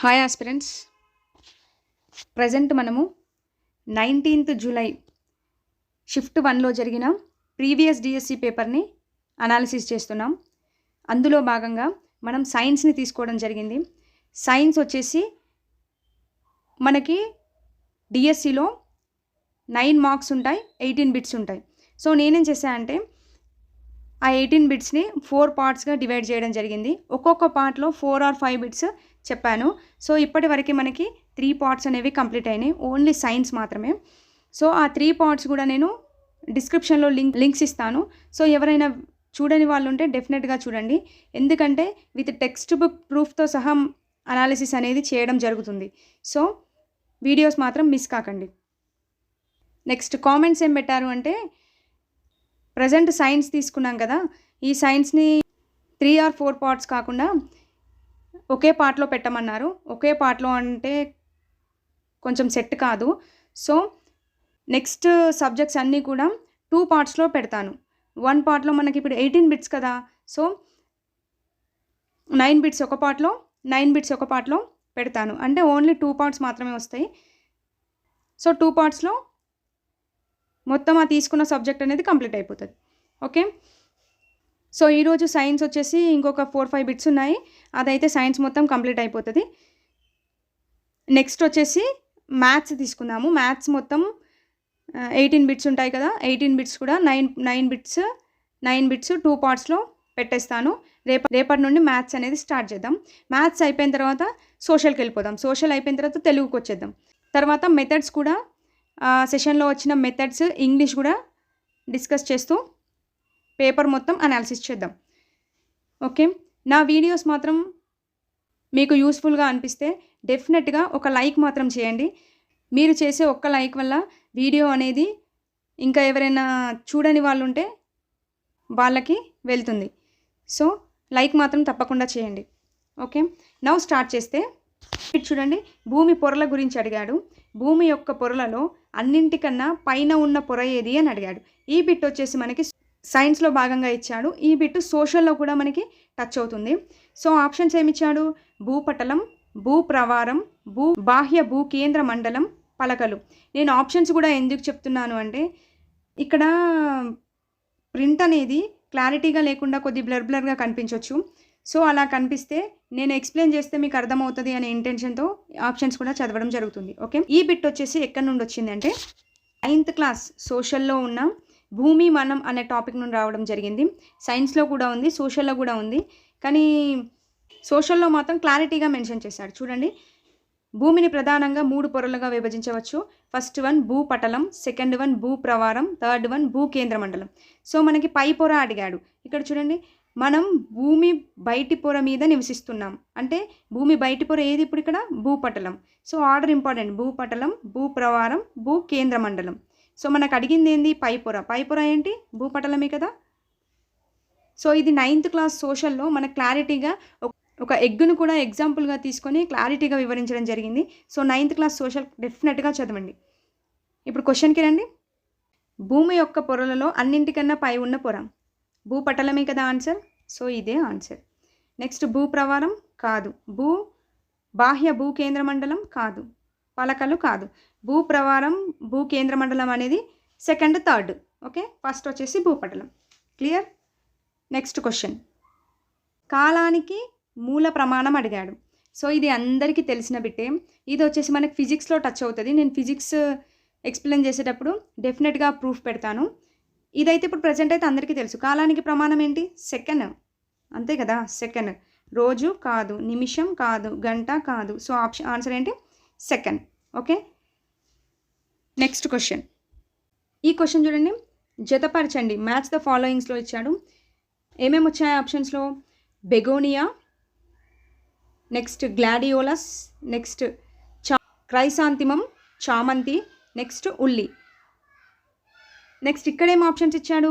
Hi aspirants, present మనము 19th July shift 1లో జరిగిన previous DSC పేపర్ని అనాలిసిస్ చేస్తున్నాం. అందులో భాగంగా మనం సైన్స్ని తీసుకోవడం జరిగింది. సైన్స్ వచ్చేసి మనకి డిఎస్సిలో 9 మార్క్స్ ఉంటాయి, 18 బిట్స్ ఉంటాయి. సో నేనేం చేశానంటే ఆ 18 బిట్స్ని 4 పార్ట్స్గా డివైడ్ చేయడం జరిగింది. ఒక్కొక్క పార్ట్లో 4 or 5 బిట్స్ చెప్పాను. సో ఇప్పటి వరకు మనకి 3 పార్ట్స్ అనేవి కంప్లీట్ అయినాయి, ఓన్లీ సైన్స్ మాత్రమే. సో ఆ 3 పార్ట్స్ కూడా నేను డిస్క్రిప్షన్లో లింక్స్ ఇస్తాను. సో ఎవరైనా చూడని వాళ్ళు ఉంటే డెఫినెట్గా చూడండి, ఎందుకంటే విత్ టెక్స్ట్ బుక్ ప్రూఫ్తో సహా అనాలిసిస్ అనేది చేయడం జరుగుతుంది. సో వీడియోస్ మాత్రం మిస్ కాకండి. నెక్స్ట్ కామెంట్స్ ఏం పెట్టారు అంటే, ప్రజెంట్ సైన్స్ తీసుకున్నాం కదా, ఈ సైన్స్ని 3 or 4 పార్ట్స్ కాకుండా ఒకే పార్ట్లో పెట్టమన్నారు. ఒకే పార్ట్లో అంటే కొంచెం సెట్ కాదు. సో నెక్స్ట్ సబ్జెక్ట్స్ అన్నీ కూడా 2 పార్ట్స్లో పెడతాను. 1 పార్ట్లో మనకి ఇప్పుడు 18 బిట్స్ కదా, సో 9 బిట్స్ ఒక పార్ట్లో, 9 బిట్స్ ఒక పార్ట్లో పెడతాను. అంటే ఓన్లీ 2 పార్ట్స్ మాత్రమే వస్తాయి. సో 2 పార్ట్స్లో మొత్తం ఆ తీసుకున్న సబ్జెక్ట్ అనేది కంప్లీట్ అయిపోతుంది. ఓకే, సో ఈరోజు సైన్స్ వచ్చేసి ఇంకొక 4-5 బిట్స్ ఉన్నాయి, అదైతే సైన్స్ మొత్తం కంప్లీట్ అయిపోతుంది. నెక్స్ట్ వచ్చేసి మ్యాథ్స్ తీసుకుందాము. మ్యాథ్స్ మొత్తం 18 బిట్స్ ఉంటాయి కదా, 18 బిట్స్ కూడా 9 బిట్స్ 2 పార్ట్స్లో పెట్టేస్తాను. రేపటి నుండి మ్యాథ్స్ అనేది స్టార్ట్ చేద్దాం. మ్యాథ్స్ అయిపోయిన తర్వాత సోషల్కి వెళ్ళిపోదాం. సోషల్ అయిపోయిన తర్వాత తెలుగుకి వచ్చేద్దాం. తర్వాత మెథడ్స్ కూడా సెషన్లో వచ్చిన మెథడ్స్, ఇంగ్లీష్ కూడా డిస్కస్ చేస్తూ పేపర్ మొత్తం అనాలిసిస్ చేద్దాం. ఓకే, నా వీడియోస్ మాత్రం మీకు యూస్ఫుల్గా అనిపిస్తే డెఫినెట్గా ఒక లైక్ మాత్రం చేయండి. మీరు చేసే ఒక్క లైక్ వల్ల వీడియో అనేది ఇంకా ఎవరైనా చూడని వాళ్ళు ఉంటే వాళ్ళకి వెళ్తుంది. సో లైక్ మాత్రం తప్పకుండా చేయండి. ఓకే, నౌ స్టార్ట్ చేస్తే చూడండి, భూమి పొరల గురించి అడిగాడు. భూమి యొక్క పొరలలో అన్నింటికన్నా పైన ఉన్న పొర ఏది అని అడిగాడు. ఈ బిట్ వచ్చేసి మనకి సైన్స్లో భాగంగా ఇచ్చాడు. ఈ బిట్ సోషల్లో కూడా మనకి టచ్ అవుతుంది. సో ఆప్షన్స్ ఏమి ఇచ్చాడు? భూపటలం, భూప్రవారం, బాహ్య భూకేంద్ర మండలం, పలకలు. నేను ఆప్షన్స్ కూడా ఎందుకు చెప్తున్నాను అంటే, ఇక్కడ ప్రింట్ అనేది క్లారిటీగా లేకుండా కొద్ది బ్లర్గా కనిపించవచ్చు. సో అలా కనిపిస్తే నేను ఎక్స్ప్లెయిన్ చేస్తే మీకు అర్థమవుతుంది అనే ఇంటెన్షన్తో ఆప్షన్స్ కూడా చదవడం జరుగుతుంది. ఓకే, ఈ బిట్ వచ్చేసి ఎక్కడి నుండి వచ్చింది అంటే 9th క్లాస్ సోషల్లో ఉన్న భూమి మనం అనే టాపిక్ నుండి రావడం జరిగింది. సైన్స్లో కూడా ఉంది, సోషల్లో కూడా ఉంది, కానీ సోషల్లో మాత్రం క్లారిటీగా మెన్షన్ చేశాడు. చూడండి, భూమిని ప్రధానంగా 3 పొరలుగా విభజించవచ్చు. ఫస్ట్ వన్ భూపటలం, సెకండ్ వన్ భూప్రవారం, థర్డ్ వన్ భూకేంద్ర మండలం. సో మనకి పై పొర అడిగాడు. ఇక్కడ చూడండి, మనం భూమి బయటి పొర మీద నివసిస్తున్నాం అంటే భూమి బయటి పొర ఏది ఇప్పుడు ఇక్కడ? భూపటలం. సో ఆర్డర్ ఇంపార్టెంట్, భూపటలం, భూప్రవారం, భూకేంద్ర మండలం. సో మనకు అడిగింది ఏంది? పై పొర. పై పొర ఏంటి? భూపటలమే కదా. సో ఇది 9th క్లాస్ సోషల్లో మనకు క్లారిటీగా ఒక ఎగ్గును కూడా ఎగ్జాంపుల్గా తీసుకొని క్లారిటీగా వివరించడం జరిగింది. సో 9th క్లాస్ సోషల్ డెఫినెట్గా చదవండి. ఇప్పుడు క్వశ్చన్కి రండి. భూమి యొక్క పొరలలో అన్నింటికన్నా పై ఉన్న పొర భూపటలమే కదా ఆన్సర్. సో ఇదే ఆన్సర్. నెక్స్ట్ భూప్రవారం కాదు, బాహ్య భూకేంద్ర మండలం కాదు, పలకలు కాదు. భూప్రవారం, భూకేంద్ర మండలం అనేది సెకండ్, థర్డ్. ఓకే, ఫస్ట్ వచ్చేసి భూపటలం. క్లియర్? నెక్స్ట్ క్వశ్చన్, కాలానికి మూల ప్రమాణం అడిగాడు. సో ఇది అందరికీ తెలిసిన బిట్టే. ఇది వచ్చేసి మనకి ఫిజిక్స్లో టచ్ అవుతుంది. నేను ఫిజిక్స్ ఎక్స్ప్లెయిన్ చేసేటప్పుడు డెఫినెట్గా ప్రూఫ్ పెడతాను. ఇదైతే ఇప్పుడు ప్రజెంట్ అయితే అందరికీ తెలుసు. కాలానికి ప్రమాణం ఏంటి? సెకండ్, అంతే కదా. సెకండ్. రోజు కాదు, నిమిషం కాదు, గంట కాదు. సో ఆన్సర్ ఏంటి? సెకండ్. Okay, next question. ఈ క్వశ్చన్ చూడండి, జతపరచండి, మ్యాచ్ ద ఫాలోయింగ్స్లో ఇచ్చాడు. ఏమేమి వచ్చాయి ఆప్షన్స్లో? Begonia, next gladiolus, next chrysanthemum, చామంతి, నెక్స్ట్ ఉల్లి. నెక్స్ట్ ఇక్కడేం ఆప్షన్స్ ఇచ్చాడు?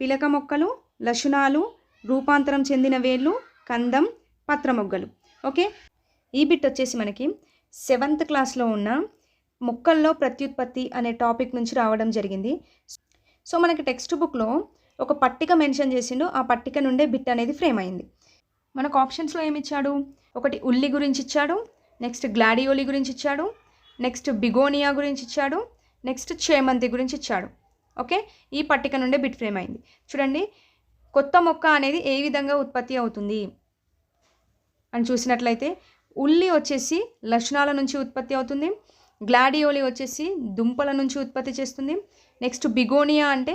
పిలక మొక్కలు, లశునాలు, రూపాంతరం చెందిన వేళ్ళు, కందం, పత్రమొగ్గలు. ఓకే, ఈ బిట్ వచ్చేసి మనకి 7th క్లాస్లో ఉన్న మొక్కల్లో ప్రత్యుత్పత్తి అనే టాపిక్ నుంచి రావడం జరిగింది. సో మనకి టెక్స్ట్ బుక్లో ఒక పట్టిక మెన్షన్ చేసిండు, ఆ పట్టిక నుండే బిట్ అనేది ఫ్రేమ్ అయింది. మనకు ఆప్షన్స్లో ఏమి ఇచ్చాడు? ఒకటి ఉల్లి గురించి ఇచ్చాడు, నెక్స్ట్ గ్లాడియోలి గురించి ఇచ్చాడు, నెక్స్ట్ బిగోనియా గురించి ఇచ్చాడు, నెక్స్ట్ చేమంతి గురించి ఇచ్చాడు. ఓకే, ఈ పట్టిక నుండే బిట్ ఫ్రేమ్ అయింది. చూడండి, కొత్త మొక్క అనేది ఏ విధంగా ఉత్పత్తి అవుతుంది అని చూసినట్లయితే ఉల్లి వచ్చేసి లక్షణాల నుంచి ఉత్పత్తి అవుతుంది, గ్లాడియోలి వచ్చేసి దుంపల నుంచి ఉత్పత్తి చేస్తుంది. నెక్స్ట్ బిగోనియా అంటే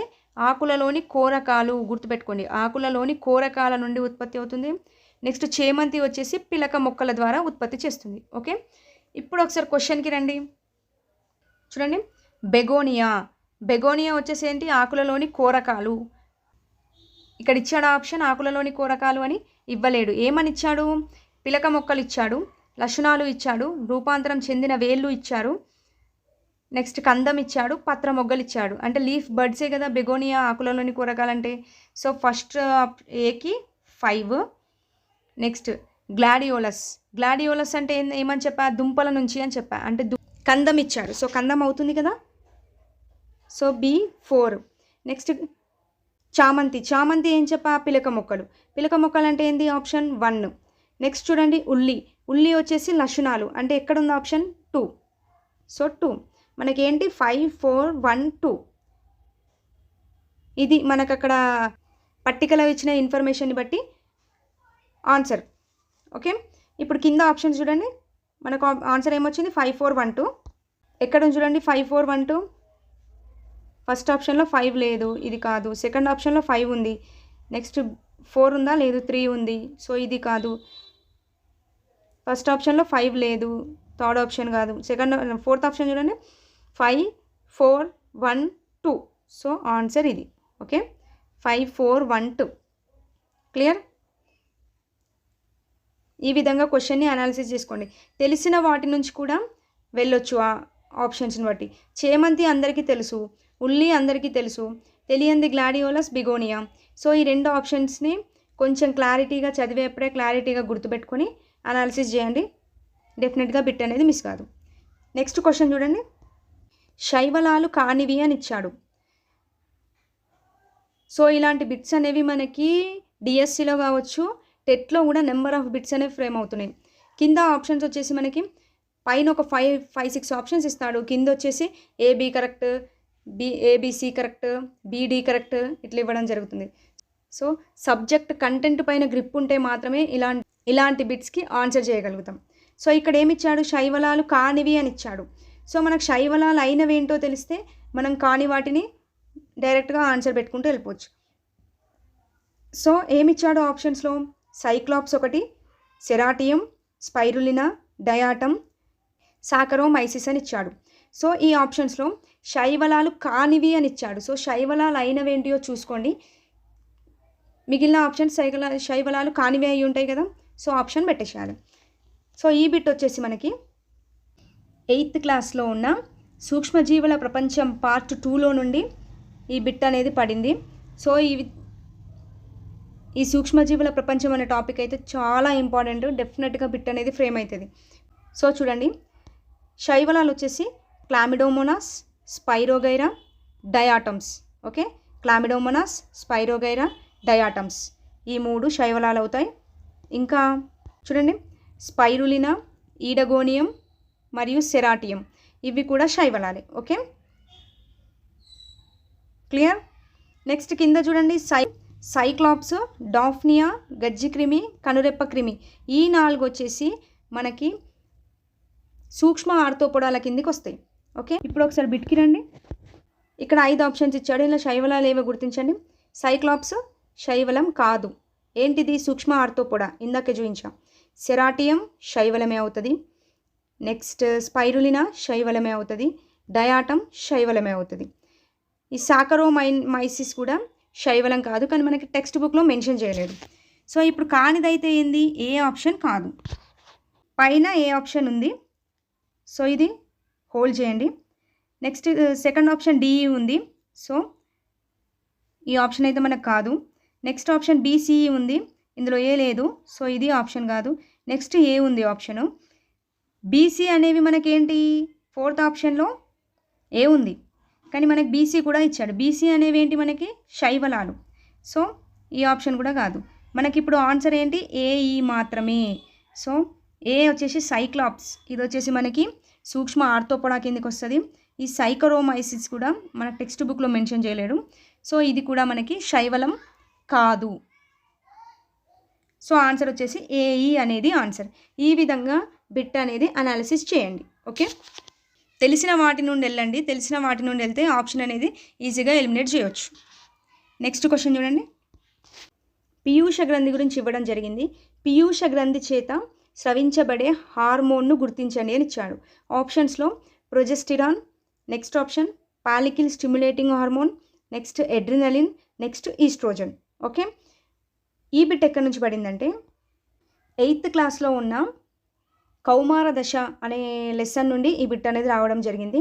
ఆకులలోని కోరకాలు, గుర్తుపెట్టుకోండి, ఆకులలోని కోరకాల నుండి ఉత్పత్తి అవుతుంది. నెక్స్ట్ చేమంతి వచ్చేసి పిలక మొక్కల ద్వారా ఉత్పత్తి చేస్తుంది. ఓకే, ఇప్పుడు ఒకసారి క్వశ్చన్కి రండి. చూడండి, బెగోనియా వచ్చేసి ఏంటి, ఆకులలోని కోరకాలు. ఇక్కడ ఇచ్చాడు ఆప్షన్ ఆకులలోని కోరకాలు అని, ఇవ్వలేడు. ఏమని ఇచ్చాడు, పిలక మొక్కలు ఇచ్చాడు, లక్షణాలు ఇచ్చాడు, రూపాంతరం చెందిన వేళ్ళు ఇచ్చారు, నెక్స్ట్ కందం ఇచ్చాడు, పత్ర మొగ్గలు ఇచ్చాడు. అంటే లీఫ్ బర్డ్సే కదా బెగోనియా ఆకులలోని కూరగాయలంటే. సో ఫస్ట్ ఏకి 5. నెక్స్ట్ గ్లాడియోలస్ అంటే ఏమని చెప్పా, దుంపల నుంచి అని చెప్పా, అంటే కందం ఇచ్చాడు. సో కందం అవుతుంది కదా, సో బి 4. నెక్స్ట్ చామంతి ఏం చెప్పా, పిలక మొక్కలు అంటే ఏంది, ఆప్షన్ 1. నెక్స్ట్ చూడండి, ఉల్లి వచ్చేసి లక్షణాలు, అంటే ఎక్కడుంది, ఆప్షన్ 2. సో 2 మనకేంటి 5, 4, 1, 2. ఇది మనకు అక్కడ పట్టికలో ఇచ్చిన ఇన్ఫర్మేషన్ని బట్టి ఆన్సర్. ఓకే, ఇప్పుడు కింద ఆప్షన్స్ చూడండి, మనకు ఆన్సర్ ఏమొచ్చింది, 5, 4, 1, 2. ఎక్కడ చూడండి 5, 4, 1, 2. ఫస్ట్ ఆప్షన్లో 5 లేదు, ఇది కాదు. సెకండ్ ఆప్షన్లో 5 ఉంది, నెక్స్ట్ 4 ఉందా, లేదు, 3 ఉంది. సో ఇది కాదు. ఫస్ట్ ఆప్షన్లో 5 లేదు, థర్డ్ ఆప్షన్ కాదు. ఫోర్త్ ఆప్షన్ చూడండి, 5, 4, 1, 2. సో ఆన్సర్ ఇది. ఓకే, 5, 4, 1, 2. క్లియర్? ఈ విధంగా క్వశ్చన్ని అనాలిసిస్ చేసుకోండి. తెలిసిన వాటి నుంచి కూడా వెళ్ళొచ్చు ఆ ఆప్షన్స్ని బట్టి. చేమంతి అందరికీ తెలుసు, ఉల్లి అందరికీ తెలుసు, తెలియంది గ్లాడియోలస్, బిగోనియా. సో ఈ 2 ఆప్షన్స్ని కొంచెం క్లారిటీగా చదివేప్పుడే క్లారిటీగా గుర్తుపెట్టుకొని అనాలిసిస్ చేయండి. డెఫినెట్గా బిట్ అనేది మిస్ కాదు. నెక్స్ట్ క్వశ్చన్ చూడండి, శైవలాలు కానివి అని ఇచ్చాడు. సో ఇలాంటి బిట్స్ అనేవి మనకి డిఎస్సిలో కావచ్చు, టెట్లో కూడా నెంబర్ ఆఫ్ బిట్స్ అనేవి ఫ్రేమ్ అవుతున్నాయి. కింద ఆప్షన్స్ వచ్చేసి మనకి పైన ఒక 5, 6 ఆప్షన్స్ ఇస్తాడు, కింద వచ్చేసి ఏబి కరెక్ట్, ఏబిసి కరెక్ట్, బిడి కరెక్ట్, ఇట్లా ఇవ్వడం జరుగుతుంది. సో సబ్జెక్ట్ కంటెంట్ పైన గ్రిప్ ఉంటే మాత్రమే ఇలాంటి బిట్స్కి ఆన్సర్ చేయగలుగుతాం. సో ఇక్కడ ఏమి ఇచ్చాడు, శైవలాలు కానివి అని ఇచ్చాడు. సో మనకు శైవలాలు అయినవి ఏంటో తెలిస్తే మనం కాని వాటిని డైరెక్ట్గా ఆన్సర్ పెట్టుకుంటూ వెళ్ళిపోవచ్చు. సో ఏమిచ్చాడు ఆప్షన్స్లో, సైక్లాప్స్ 1, సెరాటియం, స్పైరులినా, డయాటమ్, సాకరోమైసిస్ అని ఇచ్చాడు. సో ఈ ఆప్షన్స్లో శైవలాలు కానివి అని ఇచ్చాడు. సో శైవలాలు అయినవి ఏంటియో చూసుకోండి. మిగిలిన ఆప్షన్స్ శైవలాలు కానివి అయి ఉంటాయి కదా, సో ఆప్షన్ పెట్టేసేయాలి. సో ఈ బిట్ వచ్చేసి మనకి 8th క్లాస్లో ఉన్న సూక్ష్మజీవుల ప్రపంచం పార్ట్ 2లో నుండి ఈ బిట్ అనేది పడింది. సో ఈ సూక్ష్మజీవుల ప్రపంచం అనే టాపిక్ అయితే చాలా ఇంపార్టెంట్, డెఫినెట్గా బిట్ అనేది ఫ్రేమ్ అవుతుంది. సో చూడండి, శైవలాలు వచ్చేసి Chlamydomonas, spirogyra, diatoms. Okay, Chlamydomonas, spirogyra, diatoms, ఈ 3 శైవలాలు అవుతాయి. ఇంకా చూడండి, స్పైరులినా, ఈడగోనియం మరియు సెరాటియం, ఇవి కూడా శైవలాలే. Okay, clear? నెక్స్ట్ కింద చూడండి, సైక్లాప్స్, డాఫ్నియా, గజ్జిక్రిమి, కనురెప్ప క్రిమి, ఈ 4 వచ్చేసి మనకి సూక్ష్మ ఆర్థోపోడాల కిందికి వస్తాయి. ఓకే, ఇప్పుడు ఒకసారి బిట్కి రండి. ఇక్కడ 5 ఆప్షన్స్ ఇచ్చాడు, ఇలా శైవలాలు ఏవో గుర్తించండి. సైక్లాప్స్ శైవలం కాదు, ఏంటిది, సూక్ష్మ ఆర్థోపోడా, ఇందాకే చూపించాం. సెరాటియం శైవలమే అవుతుంది. నెక్స్ట్ స్పైరులినా శైవలమే అవుతుంది. డయాటమ్ శైవలమే అవుతుంది. ఈ సాకరోమైసిస్ కూడా శైవలం కాదు, కానీ మనకి టెక్స్ట్ బుక్లో మెన్షన్ చేయలేదు. సో ఇప్పుడు కానిదైతే ఏంది, ఏ ఆప్షన్ కాదు. పైన ఏ ఆప్షన్ ఉంది, సో ఇది హోల్డ్ చేయండి. నెక్స్ట్ సెకండ్ ఆప్షన్ డిఈ ఉంది, సో ఈ ఆప్షన్ అయితే మనకు కాదు. నెక్స్ట్ ఆప్షన్ బీసీఈ ఉంది, ఇందులో ఏ లేదు, సో ఇది ఆప్షన్ కాదు. నెక్స్ట్ ఏ ఉంది ఆప్షను. బీసీ అనేవి మనకేంటి, 4th ఆప్షన్లో ఏ ఉంది, కానీ మనకి బీసీ కూడా ఇచ్చాడు. బీసీ అనేవి ఏంటి, మనకి శైవలాలు. సో ఈ ఆప్షన్ కూడా కాదు. మనకి ఇప్పుడు ఆన్సర్ ఏంటి, ఏఈ మాత్రమే. సో ఏ వచ్చేసి సైక్లాప్స్, ఇది వచ్చేసి మనకి సూక్ష్మ ఆర్థోపోడా కిందకి వస్తుంది. ఈ సైకరోమైసిస్ కూడా మన టెక్స్ట్ బుక్లో మెన్షన్ చేయలేడు. సో ఇది కూడా మనకి శైవలం కాదు. సో ఆన్సర్ వచ్చేసి ఏఈ అనేది ఆన్సర్. ఈ విధంగా బిట్ అనేది అనాలిసిస్ చేయండి. ఓకే, తెలిసిన వాటి నుండి వెళ్ళండి. తెలిసిన వాటి నుండి వెళ్తే ఆప్షన్ అనేది ఈజీగా ఎలిమినేట్ చేయవచ్చు. నెక్స్ట్ క్వశ్చన్ చూడండి. పీయూష గ్రంథి గురించి ఇవ్వడం జరిగింది. పీయూష గ్రంథి చేత స్రవించబడే హార్మోన్ను గుర్తించండి అని ఇచ్చాడు. ఆప్షన్స్లో progesterone, next option follicle stimulating hormone, next adrenaline, next oestrogen. Okay, ఈ బిట్ ఎక్కడి నుంచి పడిందంటే 8th క్లాస్లో ఉన్న కౌమార దశ అనే లెసన్ నుండి ఈ బిట్ అనేది రావడం జరిగింది.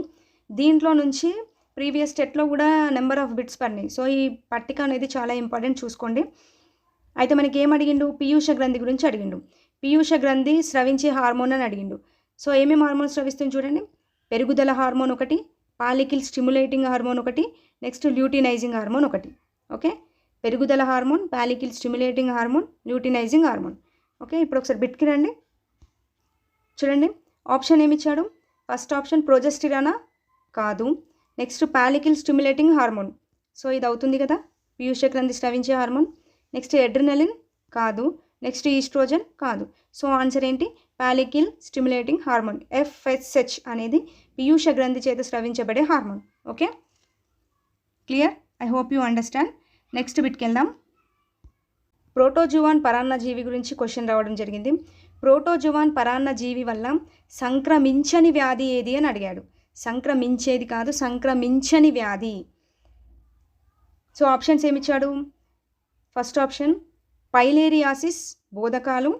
దీంట్లో నుంచి ప్రీవియస్ స్టెట్లో కూడా నెంబర్ ఆఫ్ బిట్స్ పడినాయి. సో ఈ పట్టిక అనేది చాలా ఇంపార్టెంట్, చూసుకోండి. అయితే మనకి ఏం అడిగిండు, పీయూష గ్రంథి గురించి అడిగిండు. పీయూష గ్రంథి స్రవించే హార్మోన్ అని అడిగిండు. సో ఏమేమి హార్మోన్ స్రవిస్తుంది చూడండి. పెరుగుదల హార్మోన్ ఒకటి, పాలికిల్ స్టిమ్యులేటింగ్ హార్మోన్ ఒకటి, నెక్స్ట్ ల్యూటినైజింగ్ హార్మోన్ ఒకటి. ఓకే, పెరుగుదల hormone, follicle stimulating hormone, luteinising hormone. Okay, ఇప్పుడు ఒకసారి బిట్కి రండి. చూడండి ఆప్షన్ ఏమి ఇచ్చాడు. ఫస్ట్ ఆప్షన్ ప్రొజెస్టిరానా, కాదు. Next follicle stimulating hormone, so ఇది అవుతుంది కదా పీయూష గ్రంథి స్రవించే హార్మోన్. నెక్స్ట్ ఎడ్రినలిన్, కాదు. నెక్స్ట్ ఈస్ట్రోజన్, కాదు. సో ఆన్సర్ ఏంటి, పాలికిల్ స్టిమ్యులేటింగ్ హార్మోన్, FSH అనేది పీయూష గ్రంథి చేత స్రవించబడే hormone. Okay, clear? I hope you understand. Next బిట్కి వెళ్దాం. ప్రోటోజువాన్ పరాన్నజీవి గురించి క్వశ్చన్ రావడం జరిగింది. ప్రోటోజువాన్ పరాన్నజీవి వల్ల సంక్రమించని వ్యాధి ఏది అని అడిగాడు. సంక్రమించేది కాదు, సంక్రమించని వ్యాధి. సో ఆప్షన్స్ ఏమిచ్చాడు. ఫస్ట్ ఆప్షన్ పైలేరియాసిస్, బోధకాలు.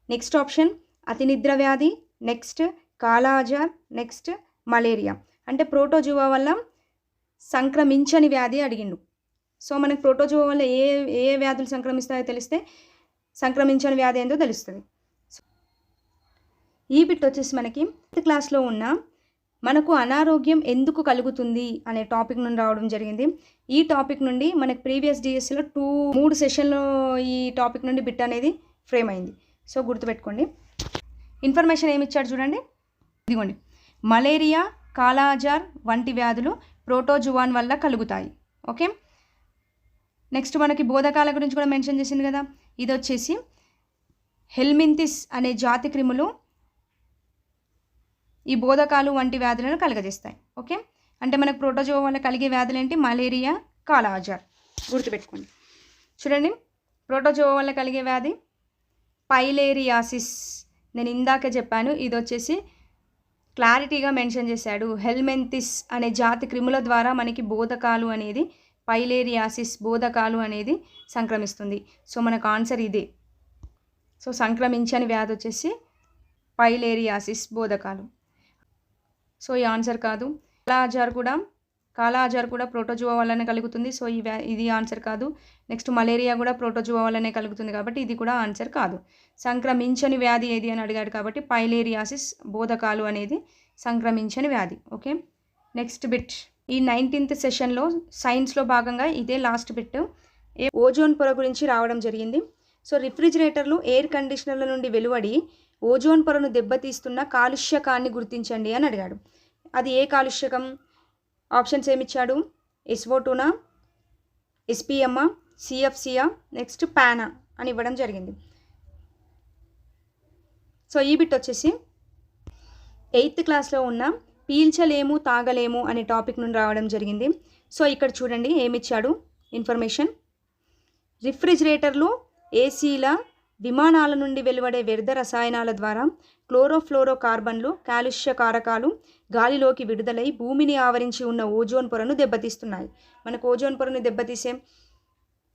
నెక్స్ట్ ఆప్షన్ అతినిద్ర వ్యాధి, నెక్స్ట్ కాలాజార్, నెక్స్ట్ మలేరియా. అంటే ప్రోటోజువా వల్ల సంక్రమించని వ్యాధి అడిగిండు. సో మనకి ప్రోటోజువా వల్ల ఏ ఏ వ్యాధులు సంక్రమిస్తాయో తెలిస్తే సంక్రమించని వ్యాధి ఏందో తెలుస్తుంది. ఈ బిట్ వచ్చేసి మనకి 8th క్లాస్లో ఉన్న మనకు అనారోగ్యం ఎందుకు కలుగుతుంది అనే టాపిక్ నుండి రావడం జరిగింది. ఈ టాపిక్ నుండి మనకి ప్రీవియస్ డిఎస్సిలో 3 సెషన్లో ఈ టాపిక్ నుండి బిట్ అనేది ఫ్రేమ్ అయింది. సో గుర్తుపెట్టుకోండి. ఇన్ఫర్మేషన్ ఏమి ఇచ్చాడు చూడండి. ఇదిగోండి, మలేరియా, కాలాజార్ వంటి వ్యాధులు ప్రోటోజువాన్ వల్ల కలుగుతాయి. ఓకే, నెక్స్ట్ మనకి బోధకాల గురించి కూడా మెన్షన్ చేసింది కదా. ఇది వచ్చేసి హెల్మింతిస్ అనే జాతి క్రిములు ఈ బోధకాలు వంటి వ్యాధులను కలుగజేస్తాయి. ఓకే, అంటే మనకు ప్రోటోజువా వల్ల కలిగే వ్యాధులు ఏంటి, మలేరియా, కాలాజార్. గుర్తుపెట్టుకోండి. చూడండి, ప్రోటోజువా వల్ల కలిగే వ్యాధి పైలేరియాసిస్, నేను ఇందాక చెప్పాను. ఇది వచ్చేసి క్లారిటీగా మెన్షన్ చేశాడు. హెల్మెంతిస్ అనే జాతి క్రిముల ద్వారా మనకి బోధకాలు అనేది, పైలేరియాసిస్ బోధకాలు అనేది సంక్రమిస్తుంది. సో మనకు ఆన్సర్ ఇదే. సో సంక్రమించని వ్యాధి వచ్చేసి పైలేరియాసిస్, బోధకాలు. సో ఈ ఆన్సర్ కాదు. కాలాజార్ కూడా ప్రోటోజువా వల్లనే కలుగుతుంది. సో ఇది ఆన్సర్ కాదు. నెక్స్ట్ మలేరియా కూడా ప్రోటోజువా వల్లనే కలుగుతుంది కాబట్టి ఇది కూడా ఆన్సర్ కాదు. సంక్రమించని వ్యాధి ఏది అని అడిగాడు కాబట్టి పైలేరియాసిస్, బోధకాలు అనేది సంక్రమించని వ్యాధి. Okay, next bit. ఈ 19th సెషన్లో సైన్స్లో భాగంగా ఇదే లాస్ట్ బిట్. ఓజోన్ పొర గురించి రావడం జరిగింది. సో రిఫ్రిజిరేటర్లు, ఎయిర్ కండిషనర్ల నుండి వెలువడి ఓజోన్ పొరను దెబ్బతీస్తున్న కాలుష్యకాన్ని గుర్తించండి అని అడిగాడు. అది ఏ కాలుష్యకం? ఆప్షన్స్ ఏమిచ్చాడు. SO2నా, SPMా, CFCయా, నెక్స్ట్ పానా అని ఇవ్వడం జరిగింది. సో ఈ బిట్ వచ్చేసి 8th క్లాస్లో ఉన్న పీల్చలేము, తాగలేము అనే టాపిక్ నుండి రావడం జరిగింది. సో ఇక్కడ చూడండి ఏమిచ్చాడు ఇన్ఫర్మేషన్. రిఫ్రిజిరేటర్లు, ఏసీల, విమానాల నుండి వెలువడే వ్యర్థ రసాయనాల ద్వారా క్లోరోఫ్లోరో కార్బన్లు, కాలుష్య కారకాలు గాలిలోకి విడుదలై భూమిని ఆవరించి ఉన్న ఓజోన్ పొరను దెబ్బతీస్తున్నాయి. మనకు ఓజోన్ పొరను దెబ్బతీసే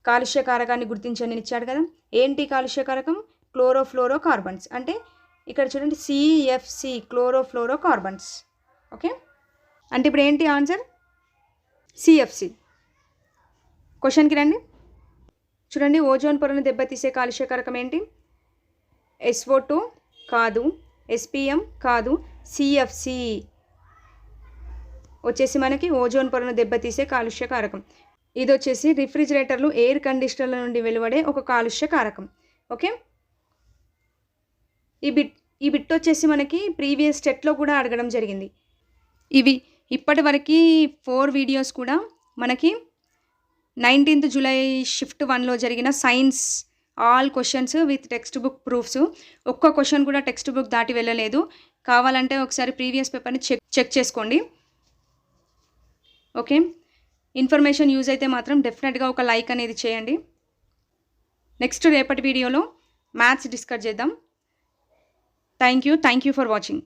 కాలుష్య కారకాన్ని గుర్తించండి ఇచ్చాడు కదా. ఏంటి కాలుష్య కారకం? Chlorofluoro carbons. అంటే ఇక్కడ చూడండి CFC, క్లోరోఫ్లోరో కార్బన్స్. ఓకే, అంటే ఇప్పుడు ఏంటి ఆన్సర్? CFC. క్వశ్చన్కి రండి. చూడండి, ఓజోన్ పొరను దెబ్బతీసే కాలుష్య కారకం ఏంటి? SO2 కాదు, SPM కాదు, CFC వచ్చేసి మనకి ఓజోన్ పొరను దెబ్బతీసే కాలుష్య కారకం. ఇది వచ్చేసి రిఫ్రిజిరేటర్లు, ఎయిర్ కండిషనర్ల నుండి వెలువడే ఒక కాలుష్య కారకం. ఓకే, ఈ బిట్ ఈ బిట్ వచ్చేసి మనకి ప్రీవియస్ టెట్లో కూడా అడగడం జరిగింది. ఇవి ఇప్పటివరకు 4 వీడియోస్ కూడా మనకి 19th జూలై షిఫ్ట్ 1లో జరిగిన science all questions with text book proofs. ఒక్క క్వశ్చన్ కూడా టెక్స్ట్ బుక్ దాటి వెళ్ళలేదు. కావాలంటే ఒకసారి ప్రీవియస్ పేపర్ని చెక్ చేసుకోండి. ఓకే, ఇన్ఫర్మేషన్ యూజ్ అయితే మాత్రం డెఫినెట్గా ఒక లైక్ అనేది చేయండి. నెక్స్ట్ రేపటి వీడియోలో మ్యాథ్స్ డిస్కస్ చేద్దాం. Thank you for watching.